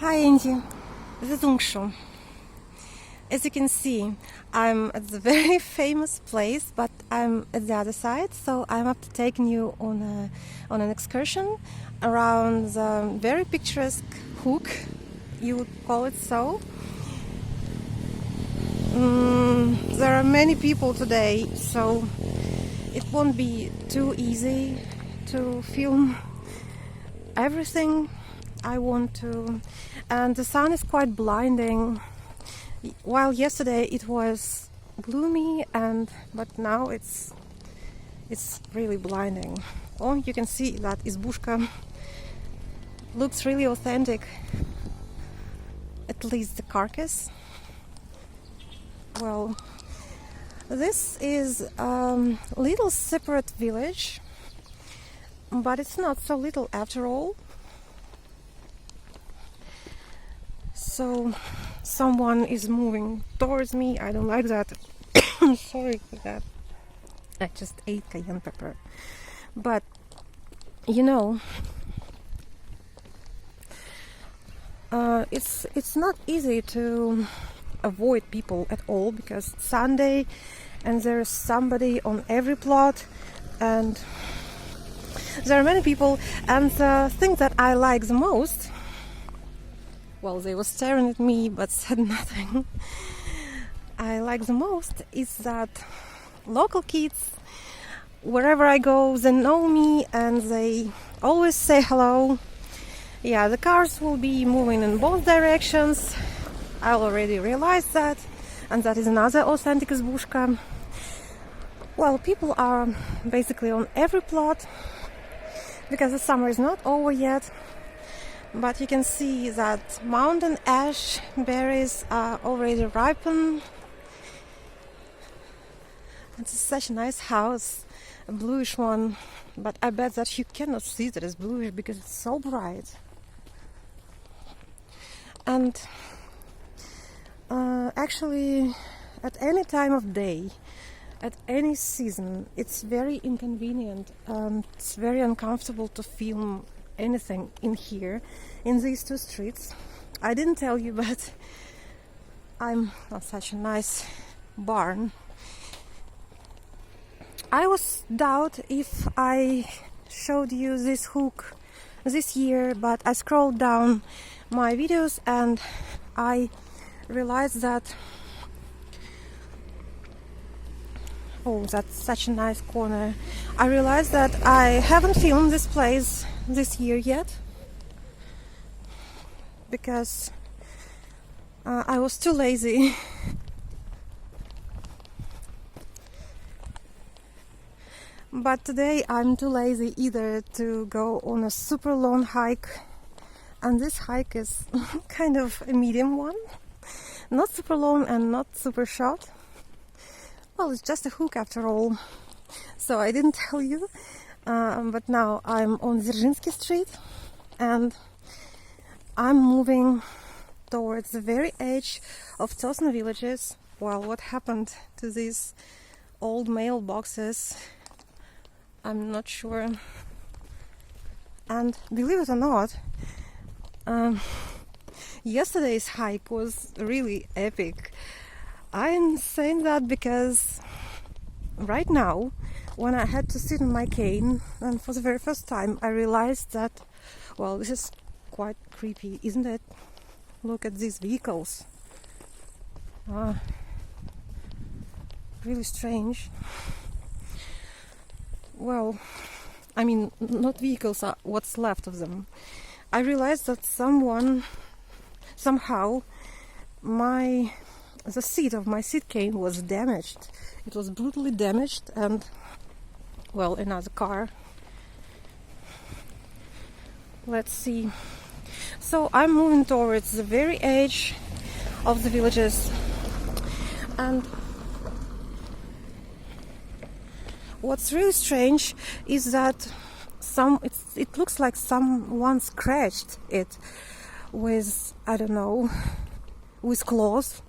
Hi Andy, this is Unghshu. As you can see, I'm at the very famous place, but I'm at the other side, so I'm up to taking you on an excursion around the very picturesque hook, you would call it so. There are many people today, so it won't be too easy to film everything I want to, and the sun is quite blinding. While yesterday it was gloomy, but now it's really blinding. Oh, you can see that izbushka looks really authentic, at least the carcass. Well, this is a little separate village, but it's not so little after all. So someone is moving towards me. I don't like that. Sorry for that. I just ate cayenne pepper. But you know, it's not easy to avoid people at all, because it's Sunday and there's somebody on every plot and there are many people. And the thing that I like the most, well, they were staring at me but said nothing, I like the most is that local kids, wherever I go, they know me and they always say hello. Yeah, the cars will be moving in both directions. I already realized that, and that is another authentic izbushka. Well, people are basically on every plot because the summer is not over yet. But you can see that mountain ash berries are already ripened. It's such a nice house, a bluish one, but I bet that you cannot see that it's bluish because it's so bright. And actually, at any time of day, at any season, it's very inconvenient and it's very uncomfortable to film anything in here, in these two streets. I didn't tell you, but I'm on such a nice barn. I was doubt if I showed you this hook this year, but I scrolled down my videos and I realized that, oh, that's such a nice corner. I realized that I haven't filmed this place this year yet because I was too lazy. But today I'm too lazy either to go on a super long hike, and this hike is kind of a medium one, not super long and not super short. Well, it's just a hook after all, so I didn't tell you. But now I'm on Dzerzhinsky street and I'm moving towards the very edge of Tosna villages. Well, what happened to these old mailboxes? I'm not sure. And believe it or not, yesterday's hike was really epic. I'm saying that because right now, when I had to sit on my cane, and for the very first time, I realized that, well, this is quite creepy, isn't it? Look at these vehicles. Really strange. Well, I mean, not vehicles, are what's left of them. I realized that somehow, the seat of my seat cane was damaged. It was brutally damaged, and, well, another car. Let's see. So I'm moving towards the very edge of the villages, and what's really strange is that it looks like someone scratched it with, I don't know, with claws.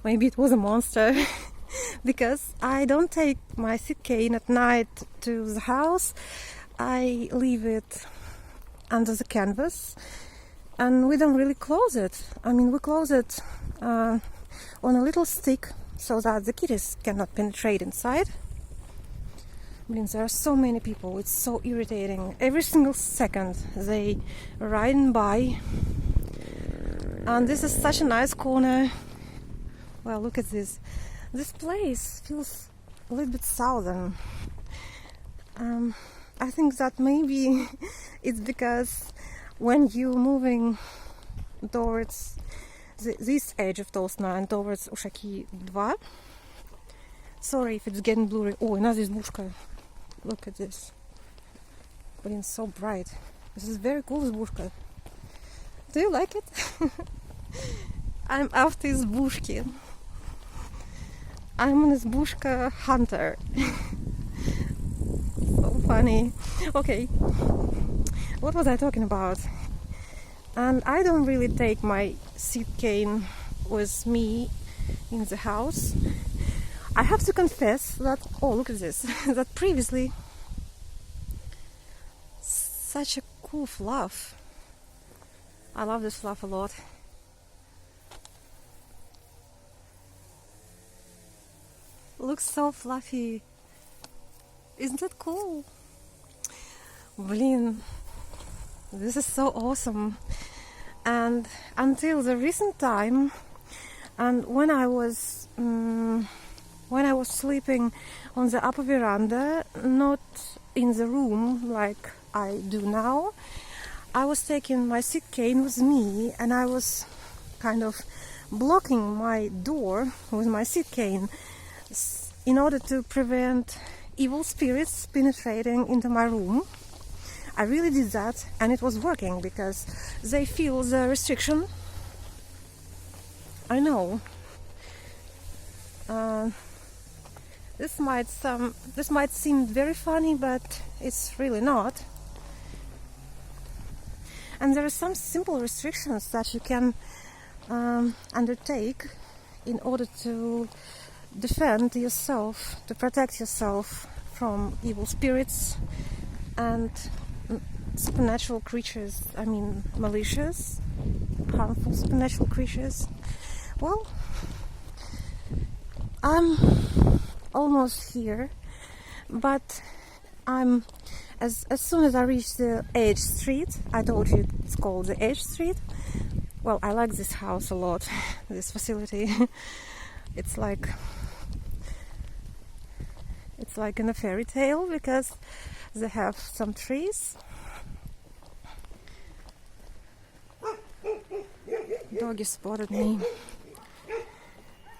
Maybe it was a monster. Because I don't take my seat cane at night to the house. I leave it under the canvas and we don't really close it. I mean, we close it on a little stick so that the kitties cannot penetrate inside. I mean, there are so many people, it's so irritating. Every single second they riding by. And this is such a nice corner. Well, look at this. This place feels a little bit southern. I think that maybe it's because when you're moving towards this edge of Tosna and towards Ushaki 2. Sorry if it's getting blurry. Oh, another избушка. Look at this. Блин, so bright. This is very cool избушка. Do you like it? I'm after избушки. I'm an избушка hunter. So funny. Okay. What was I talking about? And I don't really take my seed cane with me in the house. I have to confess that, oh, look at this, that previously such a cool fluff. I love this fluff a lot. Looks so fluffy. Isn't it cool? Блин, this is so awesome. And until the recent time, and when I was sleeping on the upper veranda, not in the room like I do now, I was taking my seed cane with me, and I was kind of blocking my door with my seed cane in order to prevent evil spirits penetrating into my room. I really did that, and it was working because they feel the restriction. I know. This might seem very funny, but it's really not. And there are some simple restrictions that you can undertake in order to defend yourself, to protect yourself from evil spirits and supernatural creatures. I mean, malicious, harmful supernatural creatures. Well, I'm almost here, but I'm as soon as I reach the Edge Street, I told you it's called the Edge Street. Well, I like this house a lot, this facility. It's like in a fairy tale because they have some trees. Doggy spotted me.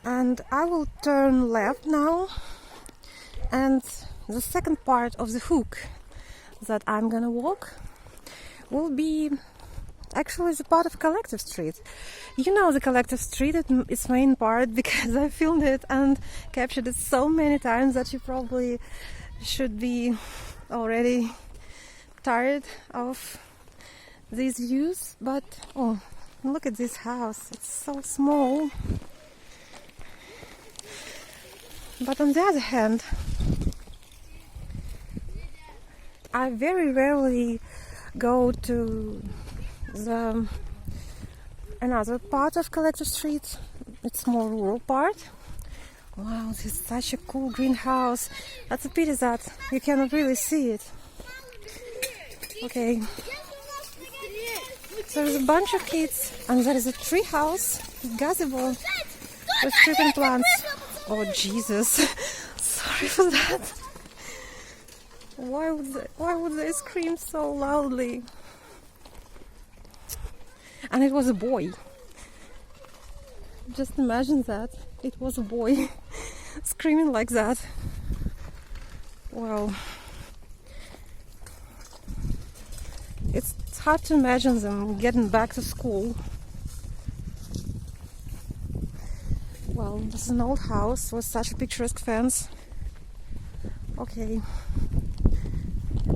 And I will turn left now, and the second part of the hook that I'm gonna walk will be actually the part of Collective Street. You know the Collective Street, its main part, because I filmed it and captured it so many times that you probably should be already tired of these views. But oh, look at this house, it's so small. But on the other hand, I very rarely go to another part of Collective Street. It's more rural part. Wow, this is such a cool greenhouse. That's a pity that you cannot really see it. Okay. So there's a bunch of kids, and there is a tree house, gazebo, with creeping plants. Oh Jesus! Sorry for that. Why would they scream so loudly? And it was a boy. Just imagine that. It was a boy screaming like that. Wow. It's hard to imagine them getting back to school. Well, this is an old house with such a picturesque fence. Okay.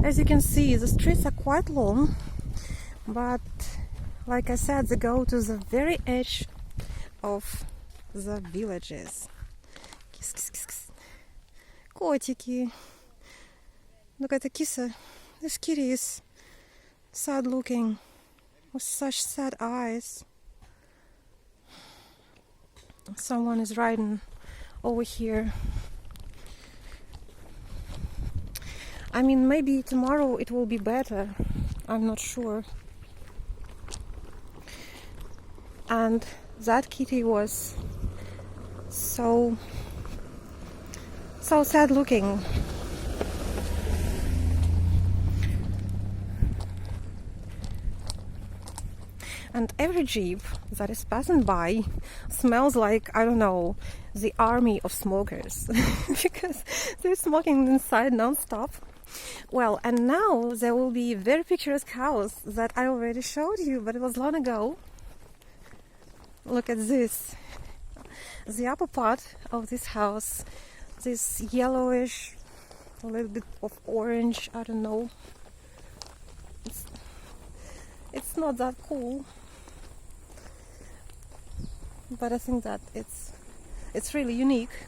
As you can see, the streets are quite long, but like I said, they go to the very edge of the villages. Kiss, kiss, kiss, kiss. Котики. Look at the kissa. This kitty is sad looking. with such sad eyes. Someone is riding over here. I mean, maybe tomorrow it will be better. I'm not sure. And that kitty was so sad looking. And every jeep that is passing by smells like, I don't know, the army of smokers because they're smoking inside non-stop. Well, and now there will be a very picturesque house that I already showed you, but it was long ago. Look at this. The upper part of this house, this yellowish, a little bit of orange, I don't know. It's not that cool, but I think that it's really unique.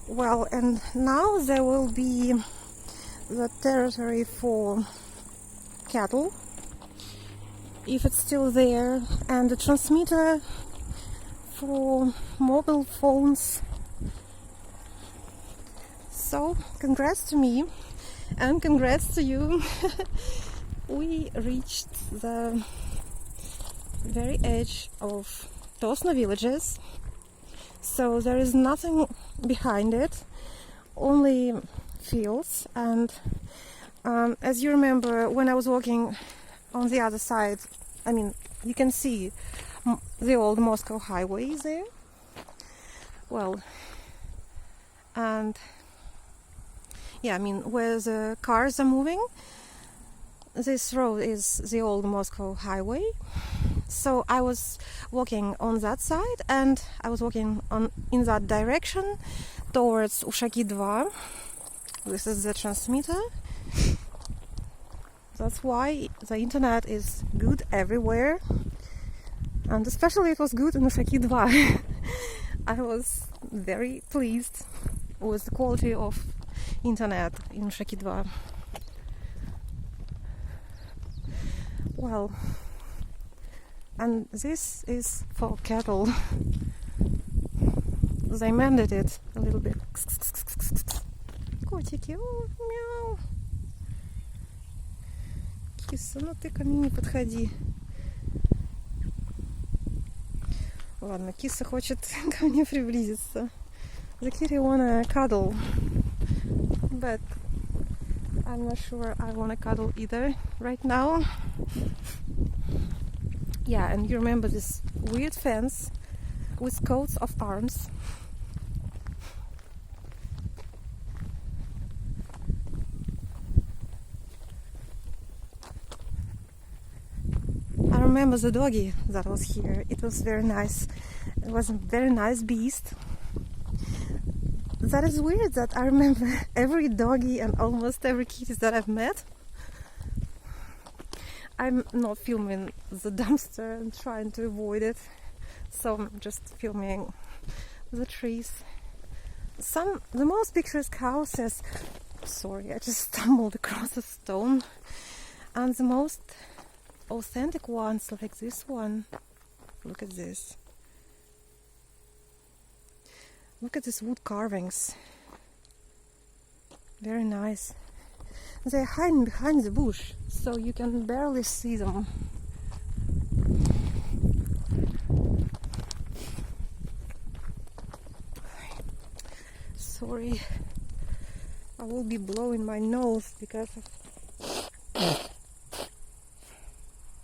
Well, and now there will be the territory for cattle, if it's still there, and the transmitter for mobile phones. So, congrats to me and congrats to you. We reached the very edge of Tosno villages, so there is nothing behind it, only fields. And as you remember, when I was walking on the other side, I mean, you can see the old Moscow highway there. Well, and yeah, I mean, where the cars are moving, this road is the old Moscow highway. So I was walking on that side, and I was walking in that direction towards Ushaki 2. This is the transmitter. That's why the internet is good everywhere, and especially it was good in Ushaki 2. I was very pleased with the quality of internet in Ushaki 2. Well, and this is for cattle. They mended it a little bit. Котики, о, мяу. Киса, ну ты ко мне не подходи. Ладно, киса хочет ко мне приблизиться. The kitty wanna cuddle, but I'm not sure I wanna cuddle either right now. Yeah, and you remember this weird fence with coats of arms. I remember the doggy that was here. It was very nice. It was a very nice beast. That is weird that I remember every doggy and almost every kitty that I've met. I'm not filming the dumpster and trying to avoid it, so I'm just filming the trees. The most picturesque houses, sorry, I just stumbled across a stone, and the most authentic ones, like this one. Look at this. Look at these wood carvings. Very nice. They're hiding behind the bush, so you can barely see them. Sorry, I will be blowing my nose because of...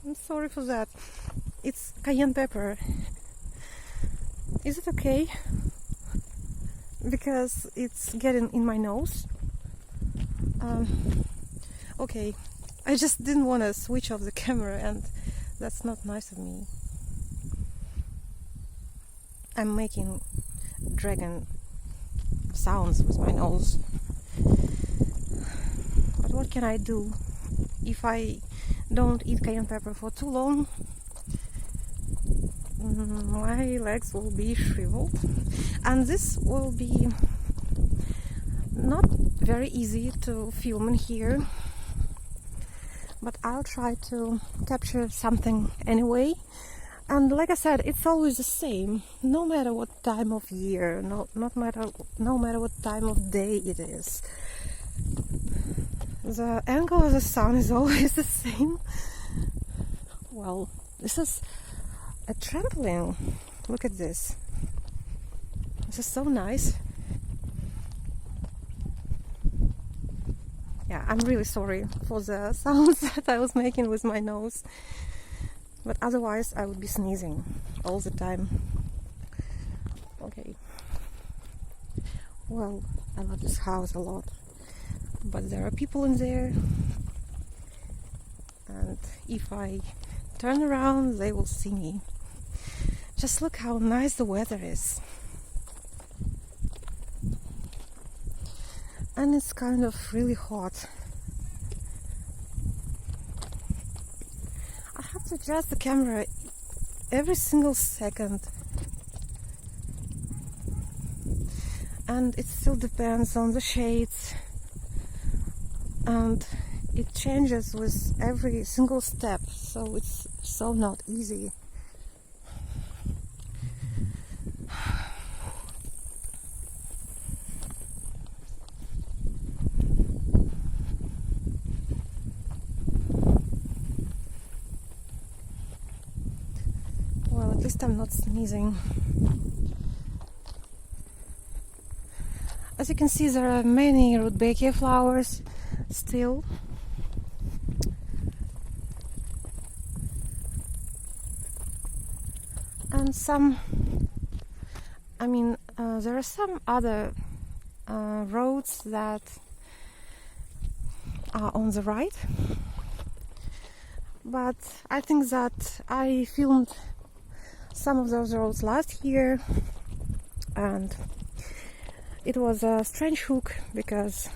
I'm sorry for that. It's cayenne pepper. Is it okay? Because it's getting in my nose. Okay, I just didn't want to switch off the camera, and that's not nice of me. I'm making dragon sounds with my nose. But what can I do? If I don't eat cayenne pepper for too long, my legs will be shriveled. And this will be not very easy to film in here. but I'll try to capture something anyway. And like I said, it's always the same, no matter what time of year, no matter what time of day it is. The angle of the sun is always the same. Well, this is a trampoline. Look at this. This is so nice. Yeah, I'm really sorry for the sounds that I was making with my nose. But otherwise I would be sneezing all the time. Okay. Well, I love this house a lot. But there are people in there. And if I turn around, they will see me. Just look how nice the weather is. And it's kind of really hot. I have to adjust the camera every single second. And it still depends on the shades. And it changes with every single step, so it's so not easy. Well, at least I'm not sneezing. As you can see, there are many rudbeckia flowers still. And there are some other roads that are on the right, but I think that I filmed some of those roads last year, and it was a strange hook because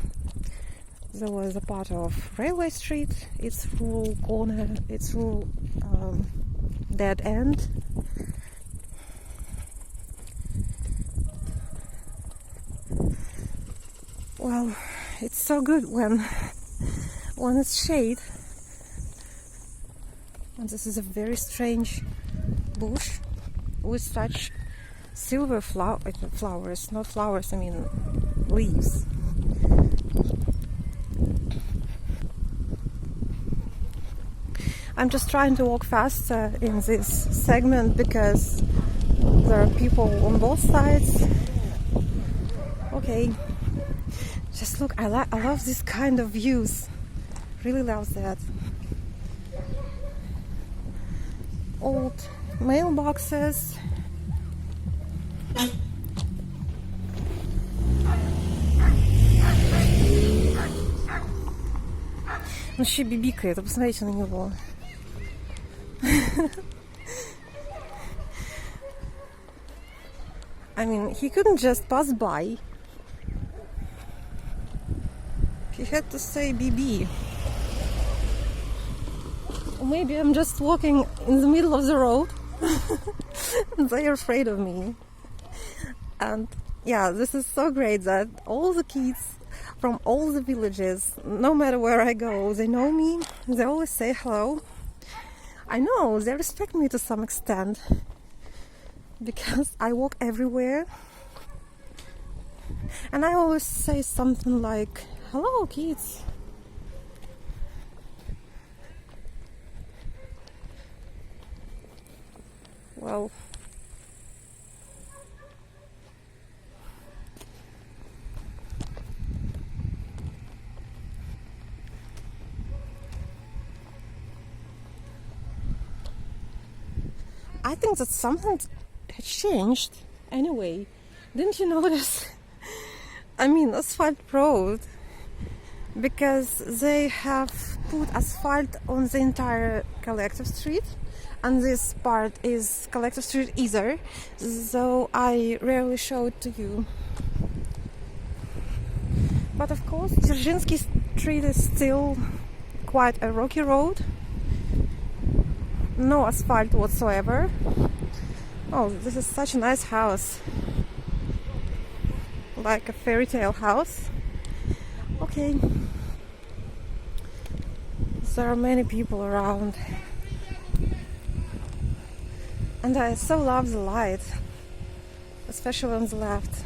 there was a part of railway street, its full corner, its full dead end. Well, it's so good when it's shade. And this is a very strange bush with such silver flowers, not flowers, I mean leaves. I'm just trying to walk faster in this segment because there are people on both sides. Okay, just look, I love this kind of views. Really love that. Old mailboxes. Он еще бибикает, посмотрите на него. I mean, he couldn't just pass by. He had to say BB. Maybe I'm just walking in the middle of the road. They're afraid of me. And yeah, this is so great that all the kids from all the villages, no matter where I go, they know me. They always say hello. I know, they respect me to some extent because I walk everywhere. And I always say something like, hello kids. Well, I think that something had changed anyway. Didn't you notice? I mean, asphalt road, because they have put asphalt on the entire collective street, and this part is collective street either, so I rarely show it to you. But of course, Dzerzhinsky street is still quite a rocky road. No asphalt whatsoever. Oh, this is such a nice house. Like a fairy tale house. Okay. there are many people around, and I so love the light, especially on the left.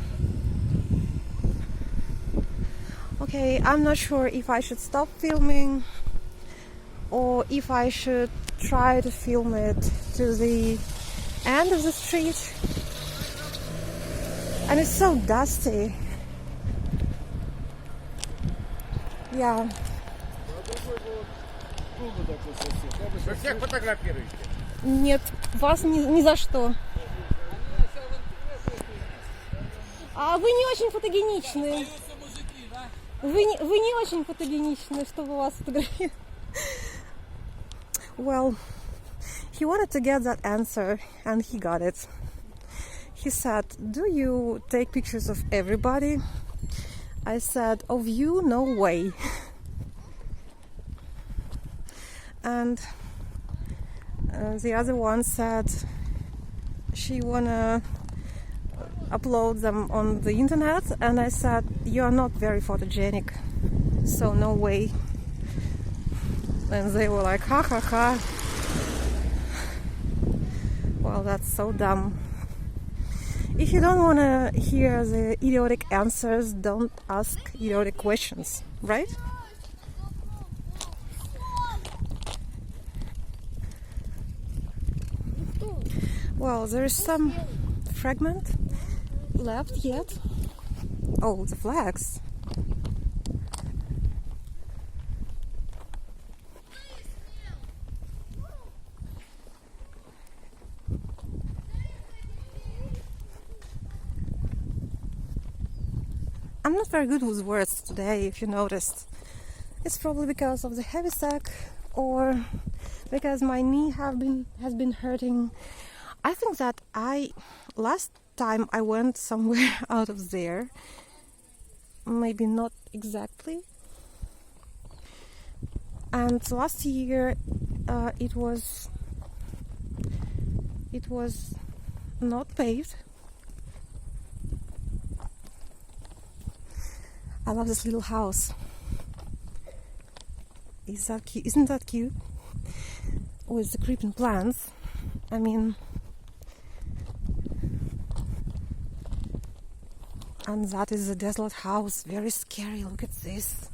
Okay, I'm not sure if I should stop filming or if I should try to film it to the end of the street. And it's so dusty. Yeah. Вы всех фотографируете? Нет, вас ни за что. А вы не очень фотогеничны. Вы не очень фотогеничны, чтобы вас фотографировать. Well, he wanted to get that answer, and he got it. He said, "Do you take pictures of everybody?" I said, "Of you, no way." And the other one said she wanna upload them on the internet, and I said, "You are not very photogenic, so no way." And they were like, "Ha ha ha." Well, that's so dumb. If you don't want to hear the idiotic answers, don't ask idiotic questions, right? Well, there is some fragment left yet. Oh, the flags. I'm not very good with words today, if you noticed. It's probably because of the heavy sack or because my knee has been hurting. I think that last time I went somewhere out of there, maybe not exactly. And last year it was not paved. I love this little house. Is that cute? Isn't that cute? With the creeping plants. I mean, and that is a desolate house. Very scary. Look at this.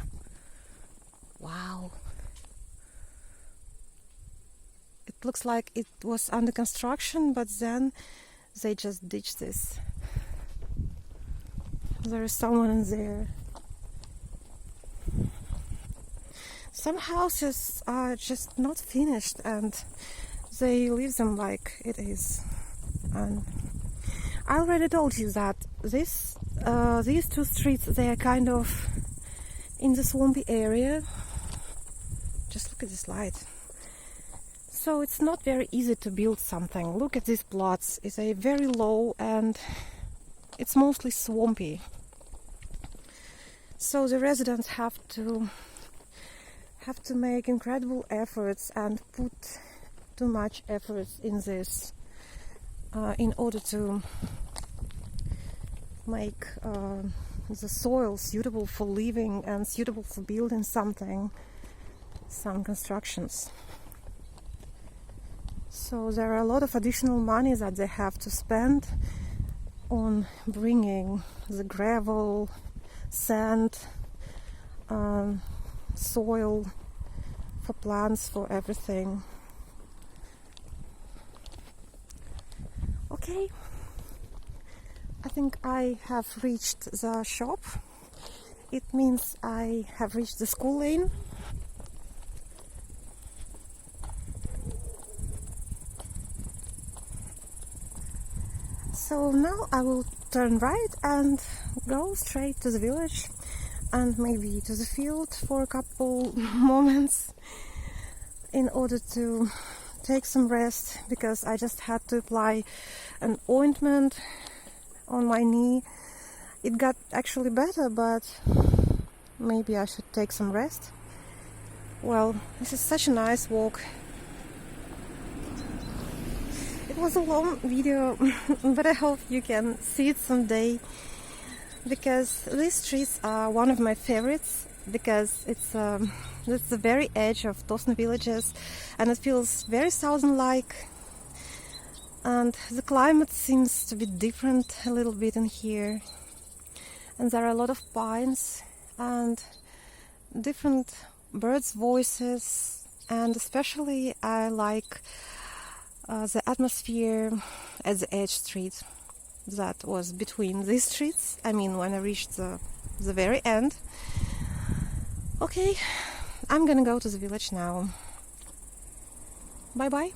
Wow. It looks like it was under construction, but then they just ditched this. There is someone in there. Some houses are just not finished and they leave them like it is. And I already told you that these two streets, they are kind of in the swampy area. Just look at this light. So it's not very easy to build something. Look at these plots. It's a very low and it's mostly swampy. So the residents have to make incredible efforts and put too much efforts in this in order to make the soil suitable for living and suitable for building some constructions. So there are a lot of additional money that they have to spend on bringing the gravel, sand, soil for plants, for everything. Okay, I think I have reached the shop. It means I have reached the school lane. So now I will turn right and go straight to the village and maybe to the field for a couple moments in order to take some rest, because I just had to apply an ointment on my knee. It got actually better, but maybe I should take some rest. Well, this is such a nice walk. It was a long video, but I hope you can see it someday, because these streets are one of my favorites, because it's That's the very edge of Tosno villages, and it feels very southern-like. And the climate seems to be different a little bit in here. And there are a lot of pines and different birds' voices. And especially I like the atmosphere at the edge street that was between these streets. I mean, when I reached the very end. Okay, I'm gonna go to the village now. Bye bye.